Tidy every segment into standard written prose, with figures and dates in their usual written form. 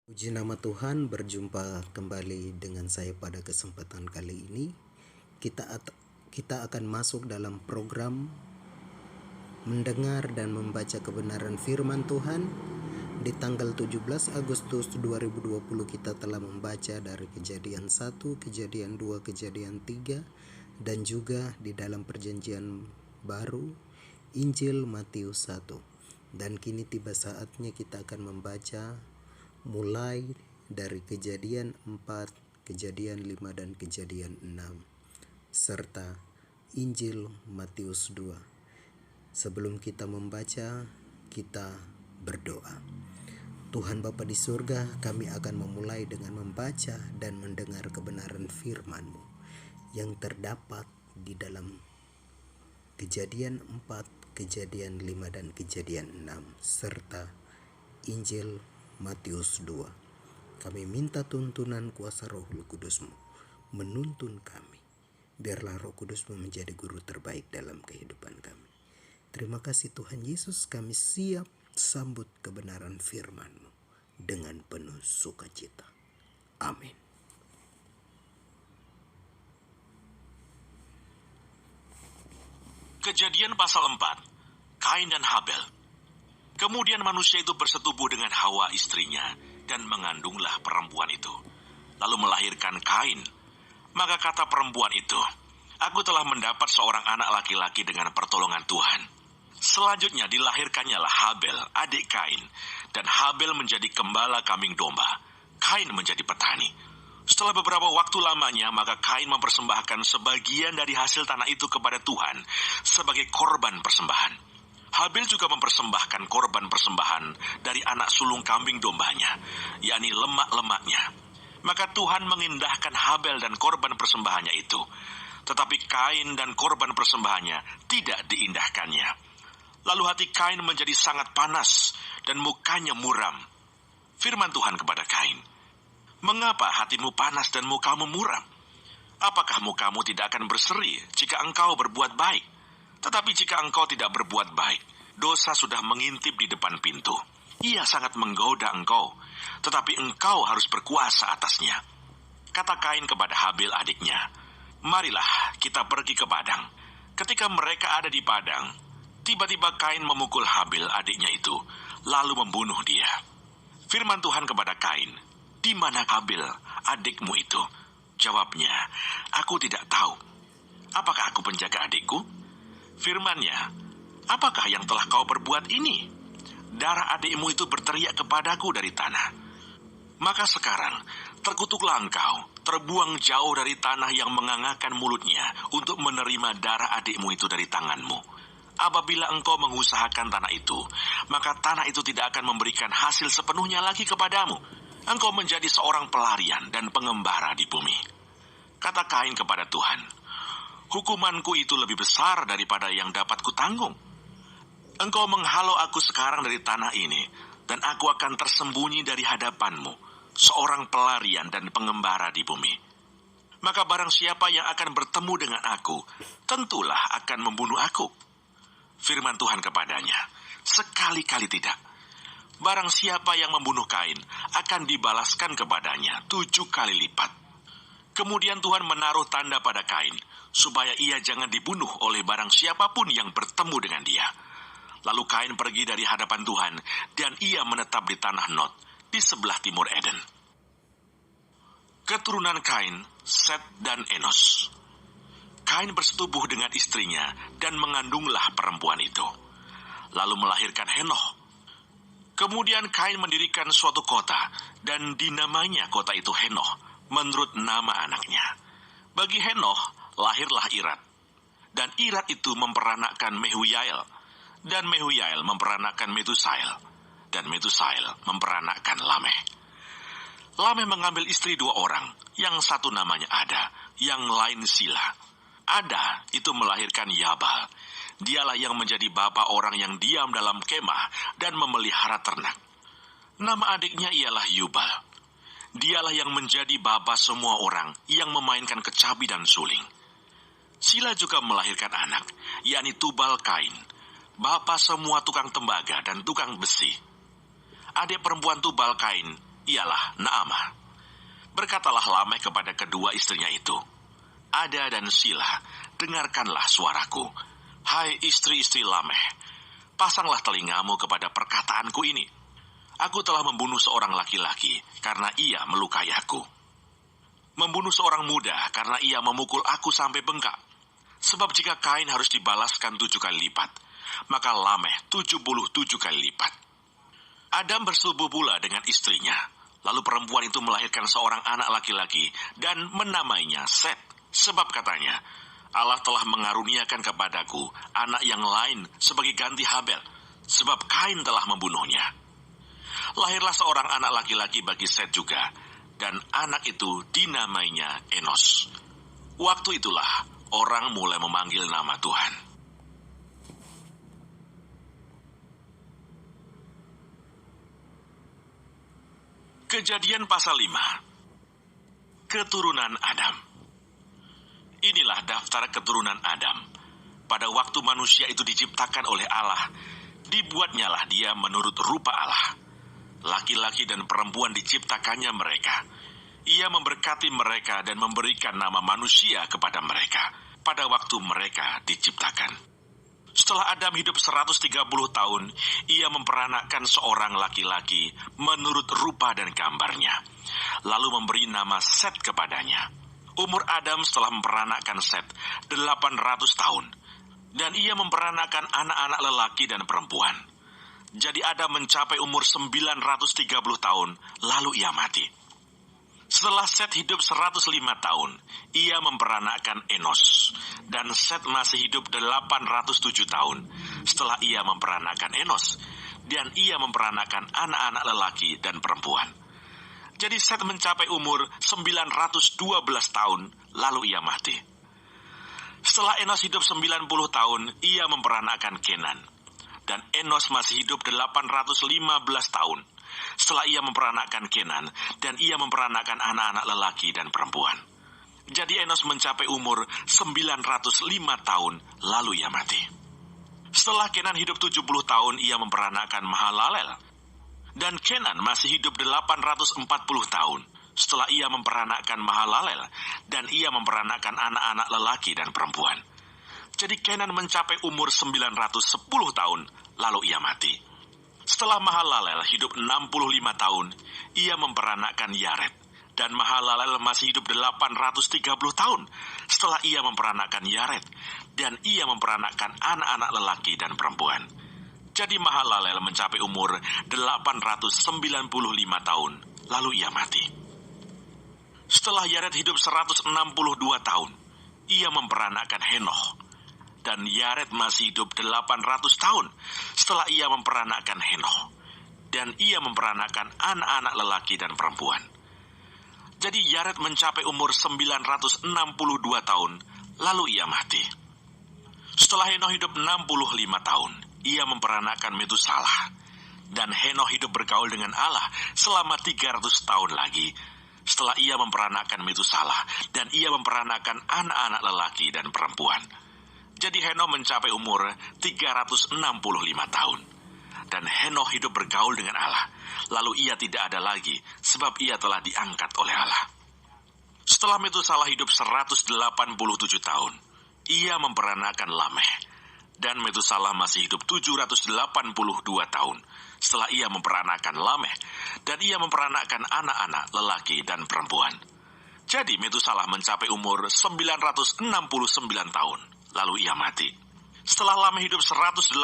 Puji nama Tuhan, berjumpa kembali dengan saya pada kesempatan kali ini. Kita akan masuk dalam program mendengar dan membaca kebenaran firman Tuhan. Di tanggal 17 Agustus 2020 kita telah membaca dari Kejadian 1, Kejadian 2, Kejadian 3, dan juga di dalam perjanjian baru Injil Matius 1. Dan kini tiba saatnya kita akan membaca mulai dari Kejadian 4, Kejadian 5, dan Kejadian 6 serta Injil Matius 2. Sebelum kita membaca, kita berdoa. Tuhan Bapa di surga, kami akan memulai dengan membaca dan mendengar kebenaran firman-Mu yang terdapat di dalam Kejadian 4, Kejadian 5, dan Kejadian 6 serta Injil Matius 2. Kami minta tuntunan kuasa Roh Kudus-Mu menuntun kami. Biarlah Roh Kudus-Mu menjadi guru terbaik dalam kehidupan kami. Terima kasih Tuhan Yesus, kami siap sambut kebenaran firman-Mu dengan penuh sukacita. Amin. Kejadian pasal 4, Kain dan Habel. Kemudian manusia itu bersetubuh dengan Hawa istrinya dan mengandunglah perempuan itu, lalu melahirkan Kain. Maka kata perempuan itu, "Aku telah mendapat seorang anak laki-laki dengan pertolongan Tuhan." Selanjutnya dilahirkannya Habel, adik Kain, dan Habel menjadi gembala kambing domba. Kain menjadi petani. Setelah beberapa waktu lamanya, maka Kain mempersembahkan sebagian dari hasil tanah itu kepada Tuhan sebagai korban persembahan. Habel juga mempersembahkan korban persembahan dari anak sulung kambing dombanya, yakni lemak-lemaknya. Maka Tuhan mengindahkan Habel dan korban persembahannya itu, tetapi Kain dan korban persembahannya tidak diindahkannya. Lalu hati Kain menjadi sangat panas dan mukanya muram. Firman Tuhan kepada Kain, "Mengapa hatimu panas dan mukamu muram? Apakah mukamu tidak akan berseri jika engkau berbuat baik? Tetapi jika engkau tidak berbuat baik, dosa sudah mengintip di depan pintu. Ia sangat menggoda engkau, tetapi engkau harus berkuasa atasnya." Kata Kain kepada Habel adiknya, "Marilah kita pergi ke padang." Ketika mereka ada di padang, tiba-tiba Kain memukul Habel adiknya itu, lalu membunuh dia. Firman Tuhan kepada Kain, "Di mana Habel adikmu itu?" Jawabnya, "Aku tidak tahu." "Apakah aku penjaga adikku?" Firman-Nya, "Apakah yang telah kau perbuat ini? Darah adikmu itu berteriak kepadaku dari tanah. Maka sekarang terkutuklah engkau, terbuang jauh dari tanah yang mengangakan mulutnya untuk menerima darah adikmu itu dari tanganmu. Apabila engkau mengusahakan tanah itu, maka tanah itu tidak akan memberikan hasil sepenuhnya lagi kepadamu. Engkau menjadi seorang pelarian dan pengembara di bumi." Kata Kain kepada Tuhan, "Hukumanku itu lebih besar daripada yang dapat kutanggung. Engkau menghalau aku sekarang dari tanah ini, dan aku akan tersembunyi dari hadapanmu, seorang pelarian dan pengembara di bumi. Maka barang siapa yang akan bertemu dengan aku, tentulah akan membunuh aku." Firman Tuhan kepadanya, "Sekali-kali tidak. Barang siapa yang membunuh Kain, akan dibalaskan kepadanya 7 kali lipat." Kemudian Tuhan menaruh tanda pada Kain, supaya ia jangan dibunuh oleh barang siapapun yang bertemu dengan dia. Lalu Kain pergi dari hadapan Tuhan, dan ia menetap di tanah Nod, di sebelah timur Eden. Keturunan Kain, Set dan Enos. Kain bersetubuh dengan istrinya, dan mengandunglah perempuan itu, lalu melahirkan Henoh. Kemudian Kain mendirikan suatu kota, dan dinamainya kota itu Henoh, menurut nama anaknya. Bagi Henoh lahirlah Irad, dan Irad itu memperanakkan Mehuyael, dan Mehuyael memperanakkan Metusael, dan Metusael memperanakkan Lameh. Lameh mengambil istri 2 orang, yang satu namanya Ada, yang lain Sila. Ada itu melahirkan Yabal. Dialah yang menjadi bapa orang yang diam dalam kemah dan memelihara ternak. Nama adiknya ialah Yubal. Dialah yang menjadi bapa semua orang yang memainkan kecapi dan suling. Sila juga melahirkan anak, yakni Tubal Kain, bapa semua tukang tembaga dan tukang besi. Adik perempuan Tubal Kain ialah Naamah. Berkatalah Lameh kepada kedua istrinya itu, Ada dan Sila, dengarkanlah suaraku. Hai istri-istri Lameh, pasanglah telingamu kepada perkataanku ini. Aku telah membunuh seorang laki-laki karena ia melukai aku. Membunuh seorang muda karena ia memukul aku sampai bengkak. Sebab jika Kain harus dibalaskan 7 kali lipat, maka Lameh 77 kali lipat. Adam bersetubuh pula dengan istrinya. Lalu perempuan itu melahirkan seorang anak laki-laki dan menamainya Set. Sebab katanya, Allah telah mengaruniakan kepadaku anak yang lain sebagai ganti Habel, sebab Kain telah membunuhnya. Lahirlah seorang anak laki-laki bagi Set juga, dan anak itu dinamainya Enos. Waktu itulah orang mulai memanggil nama Tuhan. Kejadian pasal 5. Keturunan Adam. Inilah daftar keturunan Adam. Pada waktu manusia itu diciptakan oleh Allah, dibuatnyalah dia menurut rupa Allah. Laki-laki dan perempuan diciptakannya mereka. Ia memberkati mereka dan memberikan nama manusia kepada mereka pada waktu mereka diciptakan. Setelah Adam hidup 130 tahun, ia memperanakkan seorang laki-laki menurut rupa dan gambarnya, lalu memberi nama Set kepadanya. Umur Adam setelah memperanakkan Set 800 tahun, dan ia memperanakkan anak-anak lelaki dan perempuan. Jadi Adam mencapai umur 930 tahun, lalu ia mati. Setelah Set hidup 105 tahun, ia memperanakkan Enos, dan Set masih hidup 807 tahun setelah ia memperanakkan Enos, dan ia memperanakkan anak-anak lelaki dan perempuan. Jadi Set mencapai umur 912 tahun, lalu ia mati. Setelah Enos hidup 90 tahun, ia memperanakkan Kenan. Dan Enos masih hidup 815 tahun setelah ia memperanakkan Kenan, dan ia memperanakkan anak-anak lelaki dan perempuan. Jadi Enos mencapai umur 905 tahun, lalu ia mati. Setelah Kenan hidup 70 tahun, ia memperanakkan Mahalalel. Dan Kenan masih hidup 840 tahun setelah ia memperanakkan Mahalalel, dan ia memperanakkan anak-anak lelaki dan perempuan. Jadi Kenan mencapai umur 910 tahun, lalu ia mati. Setelah Mahalalel hidup 65 tahun, ia memperanakkan Yared. Dan Mahalalel masih hidup 830 tahun setelah ia memperanakkan Yared, dan ia memperanakkan anak-anak lelaki dan perempuan. Jadi Mahalalel mencapai umur 895 tahun, lalu ia mati. Setelah Yared hidup 162 tahun, ia memperanakkan Henoh. Dan Yared masih hidup 800 tahun setelah ia memperanakkan Henoh. Dan ia memperanakkan anak-anak lelaki dan perempuan. Jadi Yared mencapai umur 962 tahun, lalu ia mati. Setelah Henoh hidup 65 tahun, ia memperanakkan Metusalah. Dan Henoh hidup bergaul dengan Allah selama 300 tahun lagi setelah ia memperanakkan Metusalah, dan ia memperanakkan anak-anak lelaki dan perempuan. Jadi Henoh mencapai umur 365 tahun. Dan Henoh hidup bergaul dengan Allah, lalu ia tidak ada lagi sebab ia telah diangkat oleh Allah. Setelah Metusalah hidup 187 tahun, ia memperanakkan Lameh. Dan Metusalah masih hidup 782 tahun setelah ia memperanakkan Lameh, dan ia memperanakkan anak-anak lelaki dan perempuan. Jadi Metusalah mencapai umur 969 tahun, lalu ia mati. Setelah Lameh hidup 182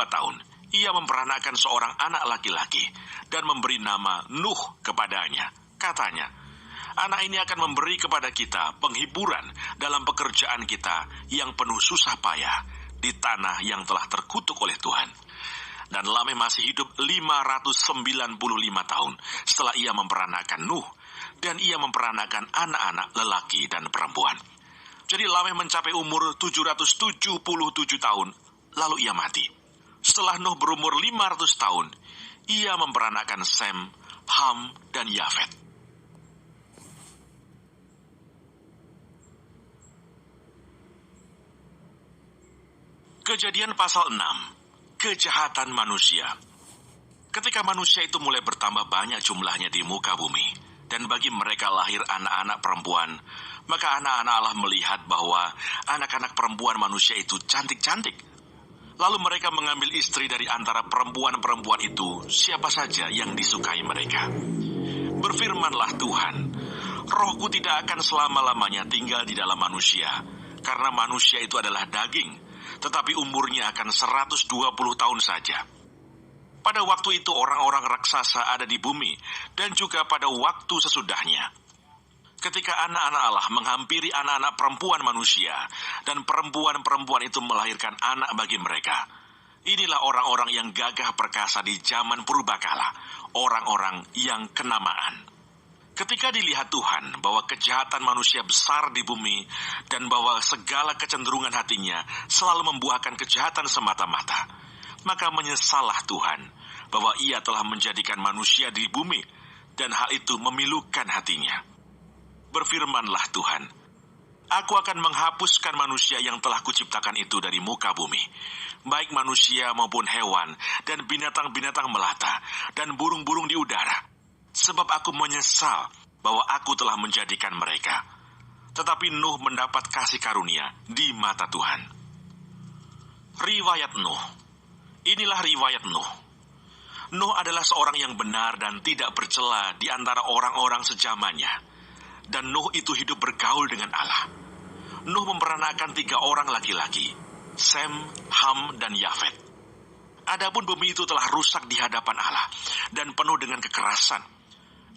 tahun, ia memperanakkan seorang anak laki-laki dan memberi nama Nuh kepadanya. Katanya, anak ini akan memberi kepada kita penghiburan dalam pekerjaan kita yang penuh susah payah di tanah yang telah terkutuk oleh Tuhan. Dan Lameh masih hidup 595 tahun setelah ia memperanakkan Nuh, dan ia memperanakkan anak-anak lelaki dan perempuan. Jadi Lameh mencapai umur 777 tahun, lalu ia mati. Setelah Nuh berumur 500 tahun, ia memperanakkan Sem, Ham, dan Yafet. Kejadian pasal 6. Kejahatan manusia. Ketika manusia itu mulai bertambah banyak jumlahnya di muka bumi, dan bagi mereka lahir anak-anak perempuan, maka anak-anak Allah melihat bahwa anak-anak perempuan manusia itu cantik-cantik. Lalu mereka mengambil istri dari antara perempuan-perempuan itu, siapa saja yang disukai mereka. Berfirmanlah Tuhan, Rohku tidak akan selama-lamanya tinggal di dalam manusia, karena manusia itu adalah daging, tetapi umurnya akan 120 tahun saja. Pada waktu itu orang-orang raksasa ada di bumi, dan juga pada waktu sesudahnya. Ketika anak-anak Allah menghampiri anak-anak perempuan manusia, dan perempuan-perempuan itu melahirkan anak bagi mereka. Inilah orang-orang yang gagah perkasa di zaman purbakala, orang-orang yang kenamaan. Ketika dilihat Tuhan bahwa kejahatan manusia besar di bumi, dan bahwa segala kecenderungan hatinya selalu membuahkan kejahatan semata-mata, maka menyesallah Tuhan bahwa ia telah menjadikan manusia di bumi, dan hal itu memilukan hatinya. Berfirmanlah Tuhan, Aku akan menghapuskan manusia yang telah kuciptakan itu dari muka bumi, baik manusia maupun hewan, dan binatang-binatang melata, dan burung-burung di udara, sebab aku menyesal bahwa aku telah menjadikan mereka. Tetapi Nuh mendapat kasih karunia di mata Tuhan. Riwayat Nuh. Inilah riwayat Nuh. Nuh adalah seorang yang benar dan tidak bercela di antara orang-orang sejamannya. Dan Nuh itu hidup bergaul dengan Allah. Nuh memperanakan 3 orang laki-laki, Sem, Ham, dan Yafet. Adapun bumi itu telah rusak di hadapan Allah dan penuh dengan kekerasan.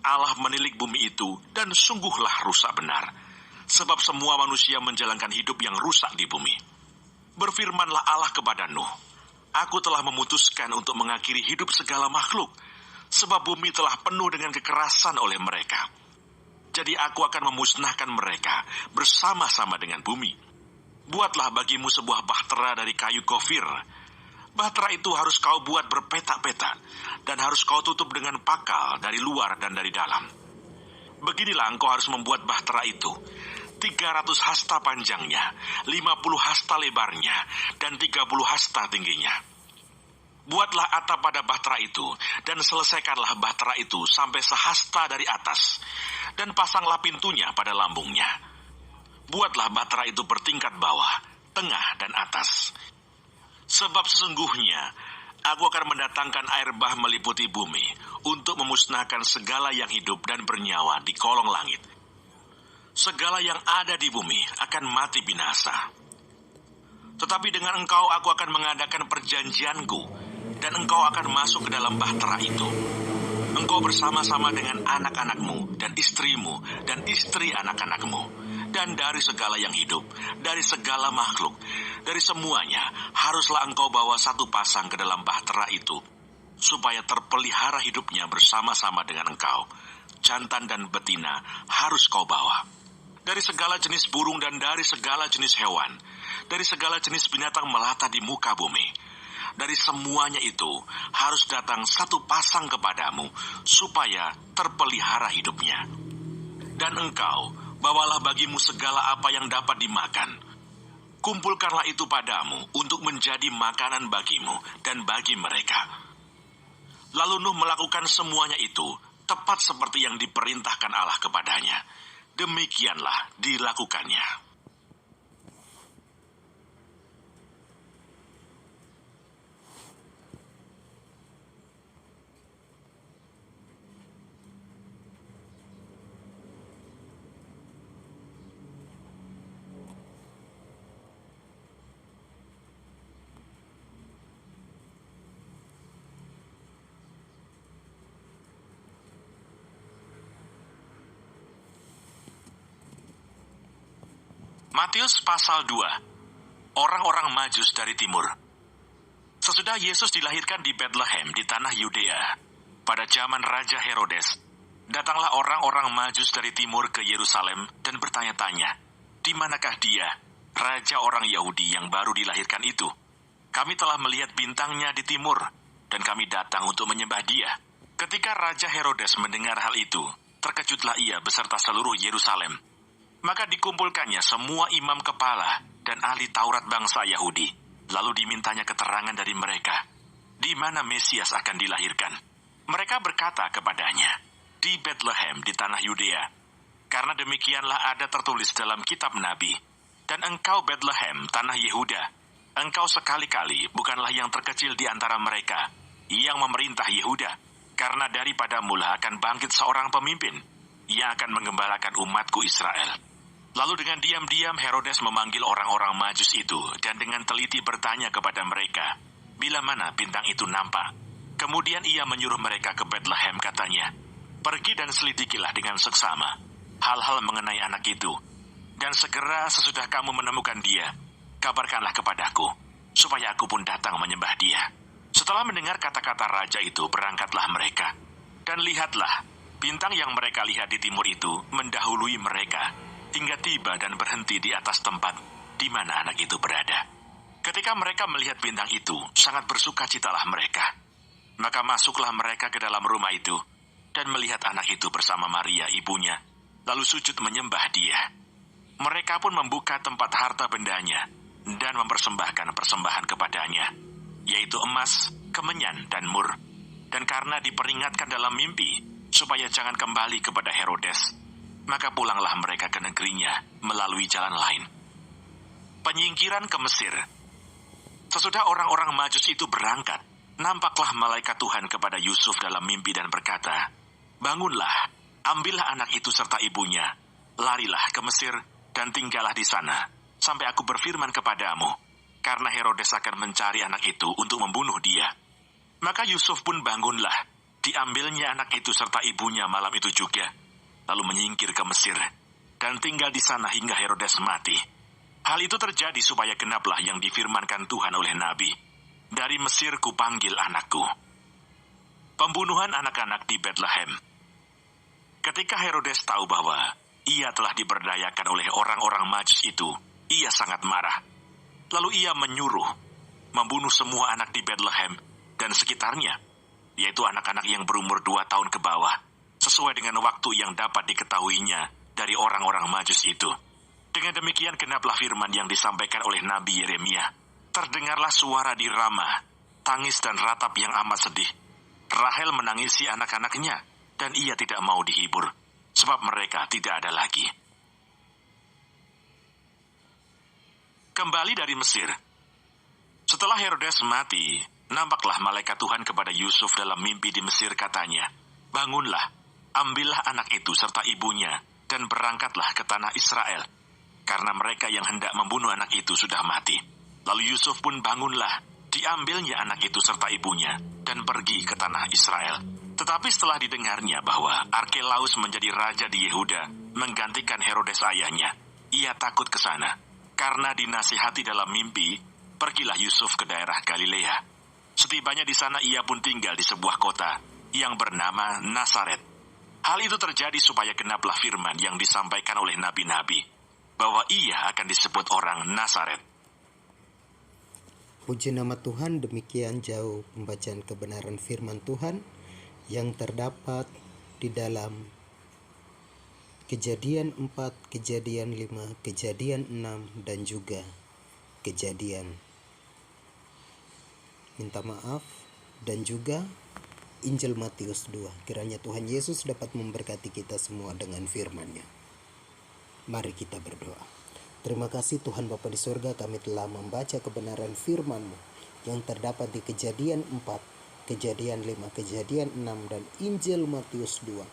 Allah menilik bumi itu dan sungguhlah rusak benar, sebab semua manusia menjalankan hidup yang rusak di bumi. Berfirmanlah Allah kepada Nuh, Aku telah memutuskan untuk mengakhiri hidup segala makhluk, sebab bumi telah penuh dengan kekerasan oleh mereka. Jadi aku akan memusnahkan mereka bersama-sama dengan bumi. Buatlah bagimu sebuah bahtera dari kayu gofir. Bahtera itu harus kau buat berpetak-petak, dan harus kau tutup dengan pakal dari luar dan dari dalam. Beginilah engkau harus membuat bahtera itu. 300 hasta panjangnya, 50 hasta lebarnya, dan 30 hasta tingginya. Buatlah atap pada bahtera itu, dan selesaikanlah bahtera itu sampai sehasta dari atas, dan pasanglah pintunya pada lambungnya. Buatlah bahtera itu bertingkat bawah, tengah, dan atas. Sebab sesungguhnya, aku akan mendatangkan air bah meliputi bumi, untuk memusnahkan segala yang hidup dan bernyawa di kolong langit. Segala yang ada di bumi akan mati binasa. Tetapi dengan engkau aku akan mengadakan perjanjianku, dan engkau akan masuk ke dalam bahtera itu. Engkau bersama-sama dengan anak-anakmu, dan istrimu, dan istri anak-anakmu, dan dari segala yang hidup, dari segala makhluk, dari semuanya, haruslah engkau bawa 1 pasang ke dalam bahtera itu, supaya terpelihara hidupnya bersama-sama dengan engkau. Jantan dan betina harus kau bawa. Dari segala jenis burung dan dari segala jenis hewan, dari segala jenis binatang melata di muka bumi, dari semuanya itu harus datang 1 pasang kepadamu, supaya terpelihara hidupnya. Dan engkau, bawalah bagimu segala apa yang dapat dimakan. Kumpulkanlah itu padamu untuk menjadi makanan bagimu dan bagi mereka. Lalu Nuh melakukan semuanya itu, tepat seperti yang diperintahkan Allah kepadanya. Demikianlah dilakukannya. Matius pasal 2. Orang-orang Majus dari timur. Sesudah Yesus dilahirkan di Bethlehem di tanah Yudea, pada zaman Raja Herodes, datanglah orang-orang Majus dari timur ke Yerusalem dan bertanya-tanya, di manakah dia, Raja orang Yahudi yang baru dilahirkan itu? Kami telah melihat bintangnya di timur, dan kami datang untuk menyembah dia. Ketika Raja Herodes mendengar hal itu, terkejutlah ia beserta seluruh Yerusalem. Maka dikumpulkannya semua imam kepala dan ahli Taurat bangsa Yahudi. Lalu dimintanya keterangan dari mereka, di mana Mesias akan dilahirkan. Mereka berkata kepadanya, "Di Bethlehem di tanah Yudea, karena demikianlah ada tertulis dalam kitab Nabi, dan engkau Bethlehem, tanah Yehuda, engkau sekali-kali bukanlah yang terkecil di antara mereka, yang memerintah Yehuda, karena daripadamulah akan bangkit seorang pemimpin, yang akan menggembalakan umatku Israel." Lalu dengan diam-diam Herodes memanggil orang-orang Majus itu, dan dengan teliti bertanya kepada mereka, bila mana bintang itu nampak. Kemudian ia menyuruh mereka ke Bethlehem, katanya, "Pergi dan selidikilah dengan seksama hal-hal mengenai anak itu, dan segera sesudah kamu menemukan dia, kabarkanlah kepadaku, supaya aku pun datang menyembah dia." Setelah mendengar kata-kata raja itu, berangkatlah mereka. Dan lihatlah, bintang yang mereka lihat di timur itu mendahului mereka, hingga tiba dan berhenti di atas tempat di mana anak itu berada. Ketika mereka melihat bintang itu, sangat bersukacitalah mereka. Maka masuklah mereka ke dalam rumah itu, dan melihat anak itu bersama Maria ibunya, lalu sujud menyembah dia. Mereka pun membuka tempat harta bendanya, dan mempersembahkan persembahan kepadanya, yaitu emas, kemenyan, dan mur. Dan karena diperingatkan dalam mimpi, supaya jangan kembali kepada Herodes, maka pulanglah mereka ke negerinya melalui jalan lain. Penyingkiran ke Mesir. Sesudah orang-orang Majus itu berangkat, nampaklah malaikat Tuhan kepada Yusuf dalam mimpi dan berkata, "Bangunlah, ambillah anak itu serta ibunya, larilah ke Mesir dan tinggallah di sana, sampai aku berfirman kepadamu, karena Herodes akan mencari anak itu untuk membunuh dia." Maka Yusuf pun bangunlah, diambilnya anak itu serta ibunya malam itu juga, lalu menyingkir ke Mesir, dan tinggal di sana hingga Herodes mati. Hal itu terjadi supaya genaplah yang difirmankan Tuhan oleh Nabi, "Dari Mesir kupanggil anakku." Pembunuhan anak-anak di Bethlehem. Ketika Herodes tahu bahwa ia telah diberdayakan oleh orang-orang Majus itu, ia sangat marah. Lalu ia menyuruh membunuh semua anak di Bethlehem dan sekitarnya, yaitu anak-anak yang berumur 2 tahun ke bawah, sesuai dengan waktu yang dapat diketahuinya dari orang-orang Majus itu. Dengan demikian genaplah firman yang disampaikan oleh Nabi Yeremia. Terdengarlah suara di Rama, tangis dan ratap yang amat sedih. Rahel menangisi anak-anaknya, dan ia tidak mau dihibur, sebab mereka tidak ada lagi. Kembali dari Mesir. Setelah Herodes mati, nampaklah malaikat Tuhan kepada Yusuf dalam mimpi di Mesir, katanya, "Bangunlah, ambillah anak itu serta ibunya, dan berangkatlah ke tanah Israel, karena mereka yang hendak membunuh anak itu sudah mati." Lalu Yusuf pun bangunlah, diambilnya anak itu serta ibunya, dan pergi ke tanah Israel. Tetapi setelah didengarnya bahwa Arkelaus menjadi raja di Yehuda, menggantikan Herodes ayahnya, ia takut ke sana. Karena dinasihati dalam mimpi, pergilah Yusuf ke daerah Galilea. Setibanya di sana ia pun tinggal di sebuah kota yang bernama Nazaret. Hal itu terjadi supaya genaplah firman yang disampaikan oleh nabi-nabi, bahwa ia akan disebut orang Nazaret. Puji nama Tuhan, demikian jauh pembacaan kebenaran firman Tuhan yang terdapat di dalam Kejadian 4, Kejadian 5, Kejadian 6, dan juga Kejadian, minta maaf, dan juga Injil Matius 2. Kiranya Tuhan Yesus dapat memberkati kita semua dengan firman-Nya. Mari kita berdoa. Terima kasih Tuhan Bapa di surga, kami telah membaca kebenaran firman-Mu yang terdapat di Kejadian 4, Kejadian 5, Kejadian 6, dan Injil Matius 2.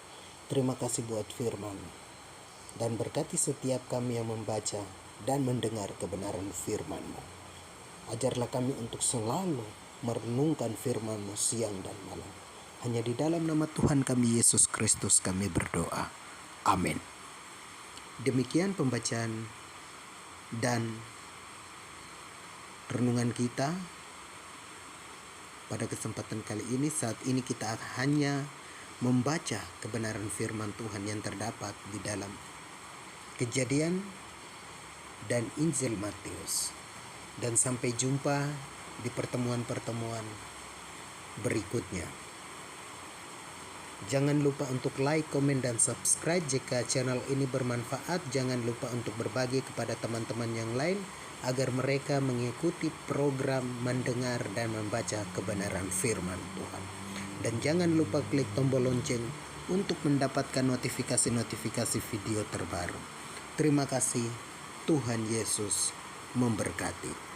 Terima kasih buat firman-Mu. Dan berkati setiap kami yang membaca dan mendengar kebenaran firman-Mu. Ajarlah kami untuk selalu merenungkan firman-Mu siang dan malam. Hanya di dalam nama Tuhan kami Yesus Kristus kami berdoa. Amin. Demikian pembacaan dan renungan kita pada kesempatan kali ini. Saat ini kita hanya membaca kebenaran firman Tuhan yang terdapat di dalam Kejadian dan Injil Matius. Dan sampai jumpa di pertemuan-pertemuan berikutnya. Jangan lupa untuk like, komen, dan subscribe jika channel ini bermanfaat. Jangan lupa untuk berbagi kepada teman-teman yang lain agar mereka mengikuti program mendengar dan membaca kebenaran firman Tuhan. Dan jangan lupa klik tombol lonceng untuk mendapatkan notifikasi-notifikasi video terbaru. Terima kasih. Tuhan Yesus memberkati.